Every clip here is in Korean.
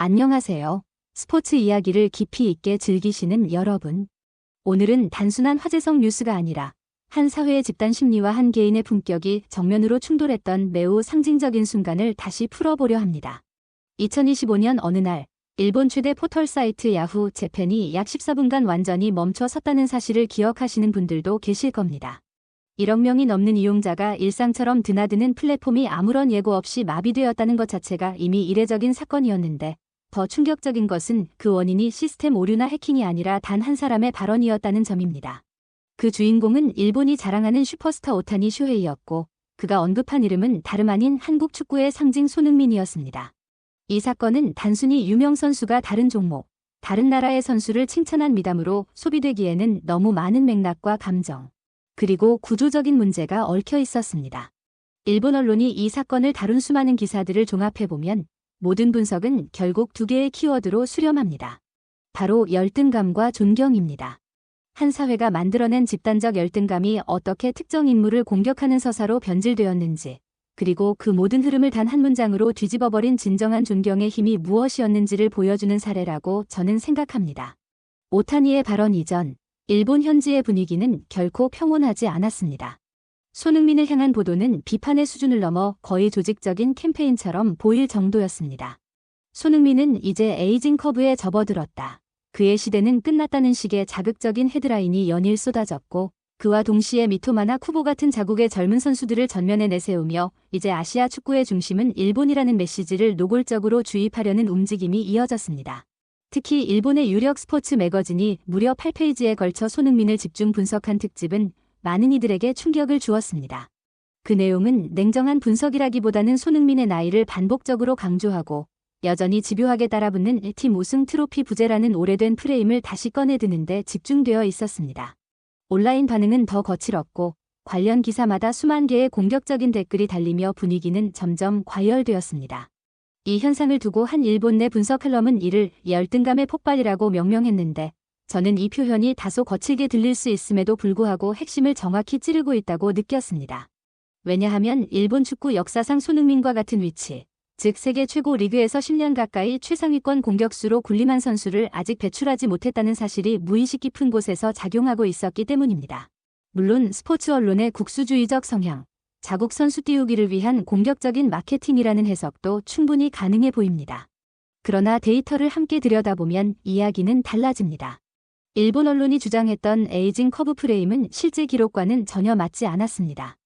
안녕하세요. 스포츠 이야기를 깊이 있게 즐기시는 여러분. 오늘은 단순한 화제성 뉴스가 아니라 한 사회의 집단 심리와 한 개인의 품격이 정면으로 충돌했던 매우 상징적인 순간을 다시 풀어보려 합니다. 2025년 어느 날, 일본 최대 포털 사이트 야후 재팬이 약 14분간 완전히 멈춰 섰다는 사실을 기억하시는 분들도 계실 겁니다. 1억 명이 넘는 이용자가 일상처럼 드나드는 플랫폼이 아무런 예고 없이 마비되었다는 것 자체가 이미 이례적인 사건이었는데, 더 충격적인 것은 그 원인이 시스템 오류나 해킹이 아니라 단 한 사람의 발언이었다는 점입니다. 그 주인공은 일본이 자랑하는 슈퍼스타 오타니 쇼헤이였고, 그가 언급한 이름은 다름 아닌 한국 축구의 상징 손흥민이었습니다. 이 사건은 단순히 유명 선수가 다른 종목, 다른 나라의 선수를 칭찬한 미담으로 소비되기에는 너무 많은 맥락과 감정, 그리고 구조적인 문제가 얽혀 있었습니다. 일본 언론이 이 사건을 다룬 수많은 기사들을 종합해보면 모든 분석은 결국 두 개의 키워드로 수렴합니다. 바로 열등감과 존경입니다. 한 사회가 만들어낸 집단적 열등감이 어떻게 특정 인물을 공격하는 서사로 변질되었는지, 그리고 그 모든 흐름을 단 한 문장으로 뒤집어버린 진정한 존경의 힘이 무엇이었는지를 보여주는 사례라고 저는 생각합니다. 오타니의 발언 이전, 일본 현지의 분위기는 결코 평온하지 않았습니다. 손흥민을 향한 보도는 비판의 수준을 넘어 거의 조직적인 캠페인처럼 보일 정도였습니다. 손흥민은 이제 에이징 커브에 접어들었다. 그의 시대는 끝났다는 식의 자극적인 헤드라인이 연일 쏟아졌고, 그와 동시에 미토마나 쿠보 같은 자국의 젊은 선수들을 전면에 내세우며 이제 아시아 축구의 중심은 일본이라는 메시지를 노골적으로 주입하려는 움직임이 이어졌습니다. 특히 일본의 유력 스포츠 매거진이 무려 8페이지에 걸쳐 손흥민을 집중 분석한 특집은 많은 이들에게 충격을 주었습니다. 그 내용은 냉정한 분석이라기보다는 손흥민의 나이를 반복적으로 강조하고 여전히 집요하게 따라붙는 팀 우승 트로피 부재라는 오래된 프레임을 다시 꺼내드는데 집중되어 있었습니다. 온라인 반응은 더 거칠었고 관련 기사마다 수만 개의 공격적인 댓글이 달리며 분위기는 점점 과열되었습니다. 이 현상을 두고 한 일본 내 분석 칼럼은 이를 열등감의 폭발이라고 명명했는데, 저는 이 표현이 다소 거칠게 들릴 수 있음에도 불구하고 핵심을 정확히 찌르고 있다고 느꼈습니다. 왜냐하면 일본 축구 역사상 손흥민과 같은 위치, 즉 세계 최고 리그에서 10년 가까이 최상위권 공격수로 군림한 선수를 아직 배출하지 못했다는 사실이 무의식 깊은 곳에서 작용하고 있었기 때문입니다. 물론 스포츠 언론의 국수주의적 성향, 자국 선수 띄우기를 위한 공격적인 마케팅이라는 해석도 충분히 가능해 보입니다. 그러나 데이터를 함께 들여다보면 이야기는 달라집니다. 일본 언론이 주장했던 에이징 커브 프레임은 실제 기록과는 전혀 맞지 않았습니다.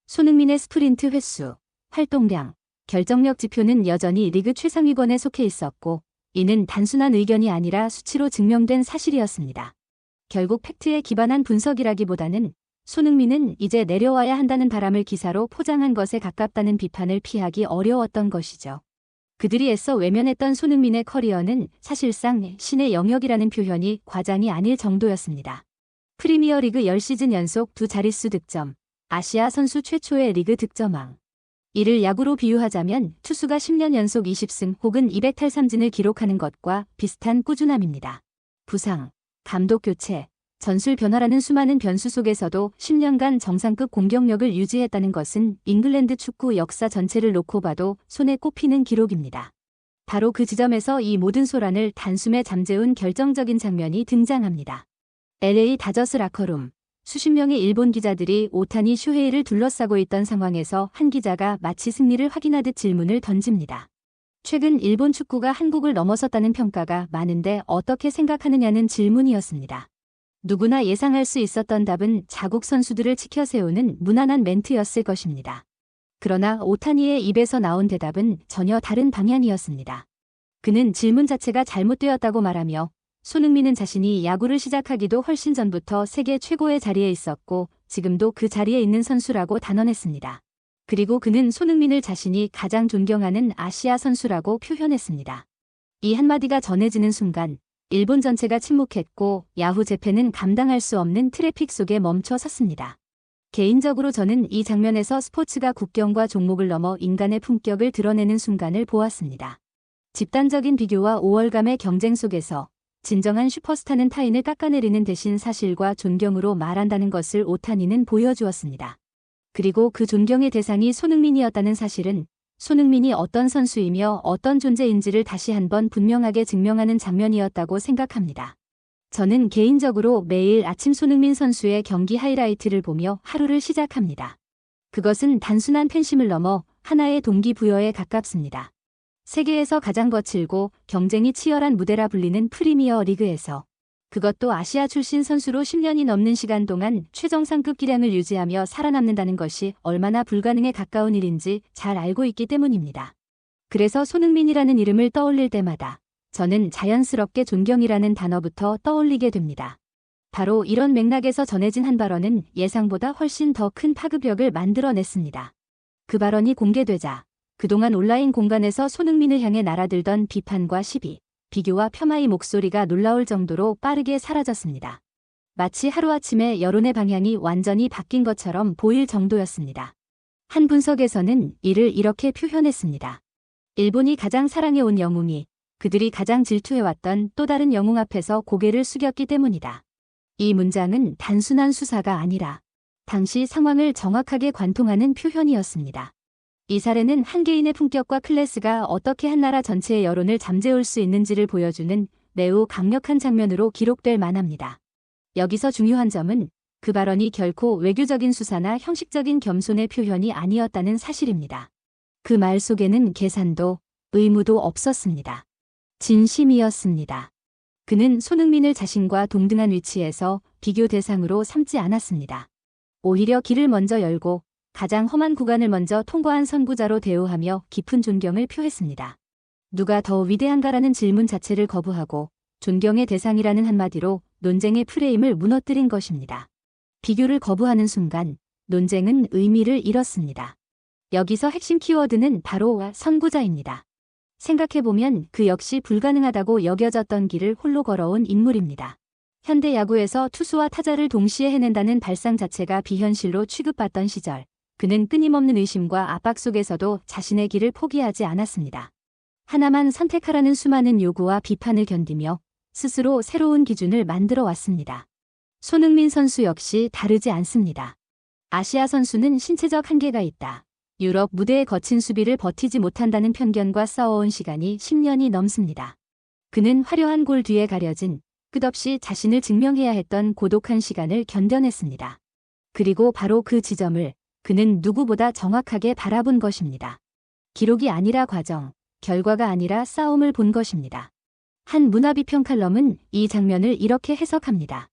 손흥민의 스프린트 횟수, 활동량, 결정력 지표는 여전히 리그 최상위권에 속해 있었고, 이는 단순한 의견이 아니라 수치로 증명된 사실이었습니다. 결국 팩트에 기반한 분석이라기보다는 손흥민은 이제 내려와야 한다는 바람을 기사로 포장한 것에 가깝다는 비판을 피하기 어려웠던 것이죠. 그들이 애써 외면했던 손흥민의 커리어는 사실상 신의 영역이라는 표현이 과장이 아닐 정도였습니다. 프리미어리그 10시즌 연속 두 자릿수 득점, 아시아 선수 최초의 리그 득점왕. 이를 야구로 비유하자면 투수가 10년 연속 20승 혹은 200탈삼진을 기록하는 것과 비슷한 꾸준함입니다. 부상, 감독 교체, 전술 변화라는 수많은 변수 속에서도 10년간 정상급 공격력을 유지했다는 것은 잉글랜드 축구 역사 전체를 놓고 봐도 손에 꼽히는 기록입니다. 바로 그 지점에서 이 모든 소란을 단숨에 잠재운 결정적인 장면이 등장합니다. LA 다저스 라커룸. 수십 명의 일본 기자들이 오타니 쇼헤이를 둘러싸고 있던 상황에서 한 기자가 마치 승리를 확인하듯 질문을 던집니다. 최근 일본 축구가 한국을 넘어섰다는 평가가 많은데 어떻게 생각하느냐는 질문이었습니다. 누구나 예상할 수 있었던 답은 자국 선수들을 치켜세우는 무난한 멘트였을 것입니다. 그러나 오타니의 입에서 나온 대답은 전혀 다른 방향이었습니다. 그는 질문 자체가 잘못되었다고 말하며 손흥민은 자신이 야구를 시작하기도 훨씬 전부터 세계 최고의 자리에 있었고 지금도 그 자리에 있는 선수라고 단언했습니다. 그리고 그는 손흥민을 자신이 가장 존경하는 아시아 선수라고 표현했습니다. 이 한마디가 전해지는 순간 일본 전체가 침묵했고 야후 재팬은 감당할 수 없는 트래픽 속에 멈춰 섰습니다. 개인적으로 저는 이 장면에서 스포츠가 국경과 종목을 넘어 인간의 품격을 드러내는 순간을 보았습니다. 집단적인 비교와 우월감의 경쟁 속에서 진정한 슈퍼스타는 타인을 깎아내리는 대신 사실과 존경으로 말한다는 것을 오타니는 보여주었습니다. 그리고 그 존경의 대상이 손흥민이었다는 사실은 손흥민이 어떤 선수이며 어떤 존재인지를 다시 한번 분명하게 증명하는 장면이었다고 생각합니다. 저는 개인적으로 매일 아침 손흥민 선수의 경기 하이라이트를 보며 하루를 시작합니다. 그것은 단순한 팬심을 넘어 하나의 동기부여에 가깝습니다. 세계에서 가장 거칠고 경쟁이 치열한 무대라 불리는 프리미어 리그에서, 그것도 아시아 출신 선수로 10년이 넘는 시간 동안 최정상급 기량을 유지하며 살아남는다는 것이 얼마나 불가능에 가까운 일인지 잘 알고 있기 때문입니다. 그래서 손흥민이라는 이름을 떠올릴 때마다 저는 자연스럽게 존경이라는 단어부터 떠올리게 됩니다. 바로 이런 맥락에서 전해진 한 발언은 예상보다 훨씬 더 큰 파급력을 만들어냈습니다. 그 발언이 공개되자 그동안 온라인 공간에서 손흥민을 향해 날아들던 비판과 시비, 비교와 폄하의 목소리가 놀라울 정도로 빠르게 사라졌습니다. 마치 하루아침에 여론의 방향이 완전히 바뀐 것처럼 보일 정도였습니다. 한 분석에서는 이를 이렇게 표현했습니다. 일본이 가장 사랑해온 영웅이 그들이 가장 질투해왔던 또 다른 영웅 앞에서 고개를 숙였기 때문이다. 이 문장은 단순한 수사가 아니라 당시 상황을 정확하게 관통하는 표현이었습니다. 이 사례는 한 개인의 품격과 클래스가 어떻게 한 나라 전체의 여론을 잠재울 수 있는지를 보여주는 매우 강력한 장면으로 기록될 만합니다. 여기서 중요한 점은 그 발언이 결코 외교적인 수사나 형식적인 겸손의 표현이 아니었다는 사실입니다. 그 말 속에는 계산도 의무도 없었습니다. 진심이었습니다. 그는 손흥민을 자신과 동등한 위치에서 비교 대상으로 삼지 않았습니다. 오히려 길을 먼저 열고 가장 험한 구간을 먼저 통과한 선구자로 대우하며 깊은 존경을 표했습니다. 누가 더 위대한가라는 질문 자체를 거부하고 존경의 대상이라는 한마디로 논쟁의 프레임을 무너뜨린 것입니다. 비교를 거부하는 순간 논쟁은 의미를 잃었습니다. 여기서 핵심 키워드는 바로 선구자입니다. 생각해보면 그 역시 불가능하다고 여겨졌던 길을 홀로 걸어온 인물입니다. 현대 야구에서 투수와 타자를 동시에 해낸다는 발상 자체가 비현실로 취급받던 시절, 그는 끊임없는 의심과 압박 속에서도 자신의 길을 포기하지 않았습니다. 하나만 선택하라는 수많은 요구와 비판을 견디며 스스로 새로운 기준을 만들어 왔습니다. 손흥민 선수 역시 다르지 않습니다. 아시아 선수는 신체적 한계가 있다. 유럽 무대의 거친 수비를 버티지 못한다는 편견과 싸워온 시간이 10년이 넘습니다. 그는 화려한 골 뒤에 가려진 끝없이 자신을 증명해야 했던 고독한 시간을 견뎌냈습니다. 그리고 바로 그 지점을 그는 누구보다 정확하게 바라본 것입니다. 기록이 아니라 과정, 결과가 아니라 싸움을 본 것입니다. 한 문화비평 칼럼은 이 장면을 이렇게 해석합니다.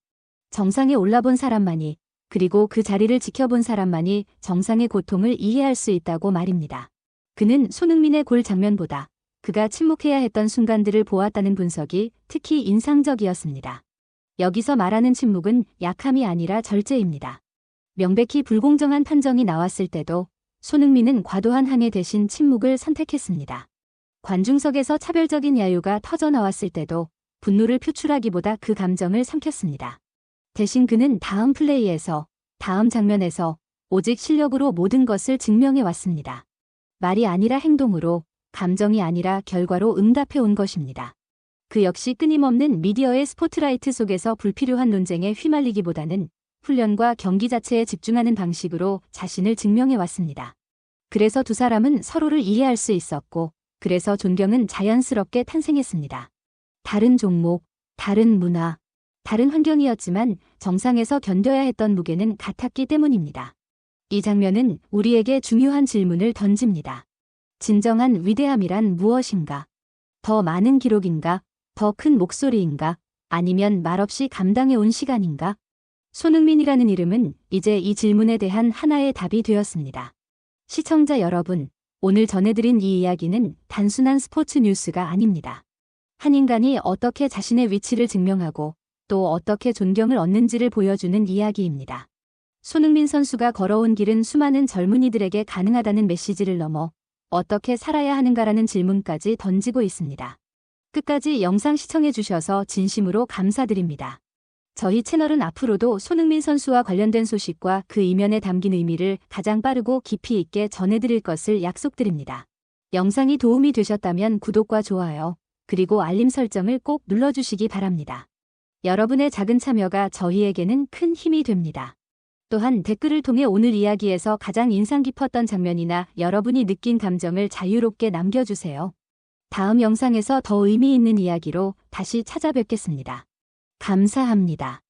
정상에 올라본 사람만이, 그리고 그 자리를 지켜본 사람만이 정상의 고통을 이해할 수 있다고 말입니다. 그는 손흥민의 골 장면보다 그가 침묵해야 했던 순간들을 보았다는 분석이 특히 인상적이었습니다. 여기서 말하는 침묵은 약함이 아니라 절제입니다. 명백히 불공정한 판정이 나왔을 때도 손흥민은 과도한 항해 대신 침묵을 선택했습니다. 관중석에서 차별적인 야유가 터져나왔을 때도 분노를 표출하기보다 그 감정을 삼켰습니다. 대신 그는 다음 플레이에서, 다음 장면에서 오직 실력으로 모든 것을 증명해 왔습니다. 말이 아니라 행동으로, 감정이 아니라 결과로 응답해 온 것입니다. 그 역시 끊임없는 미디어의 스포트라이트 속에서 불필요한 논쟁에 휘말리기보다는 훈련과 경기 자체에 집중하는 방식으로 자신을 증명해 왔습니다. 그래서 두 사람은 서로를 이해할 수 있었고, 그래서 존경은 자연스럽게 탄생했습니다. 다른 종목, 다른 문화, 다른 환경이었지만 정상에서 견뎌야 했던 무게는 같았기 때문입니다. 이 장면은 우리에게 중요한 질문을 던집니다. 진정한 위대함이란 무엇인가? 더 많은 기록인가? 더 큰 목소리인가? 아니면 말없이 감당해 온 시간인가? 손흥민이라는 이름은 이제 이 질문에 대한 하나의 답이 되었습니다. 시청자 여러분, 오늘 전해드린 이 이야기는 단순한 스포츠 뉴스가 아닙니다. 한 인간이 어떻게 자신의 위치를 증명하고 또 어떻게 존경을 얻는지를 보여주는 이야기입니다. 손흥민 선수가 걸어온 길은 수많은 젊은이들에게 가능하다는 메시지를 넘어 어떻게 살아야 하는가라는 질문까지 던지고 있습니다. 끝까지 영상 시청해주셔서 진심으로 감사드립니다. 저희 채널은 앞으로도 손흥민 선수와 관련된 소식과 그 이면에 담긴 의미를 가장 빠르고 깊이 있게 전해드릴 것을 약속드립니다. 영상이 도움이 되셨다면 구독과 좋아요, 그리고 알림 설정을 꼭 눌러주시기 바랍니다. 여러분의 작은 참여가 저희에게는 큰 힘이 됩니다. 또한 댓글을 통해 오늘 이야기에서 가장 인상 깊었던 장면이나 여러분이 느낀 감정을 자유롭게 남겨주세요. 다음 영상에서 더 의미 있는 이야기로 다시 찾아뵙겠습니다. 감사합니다.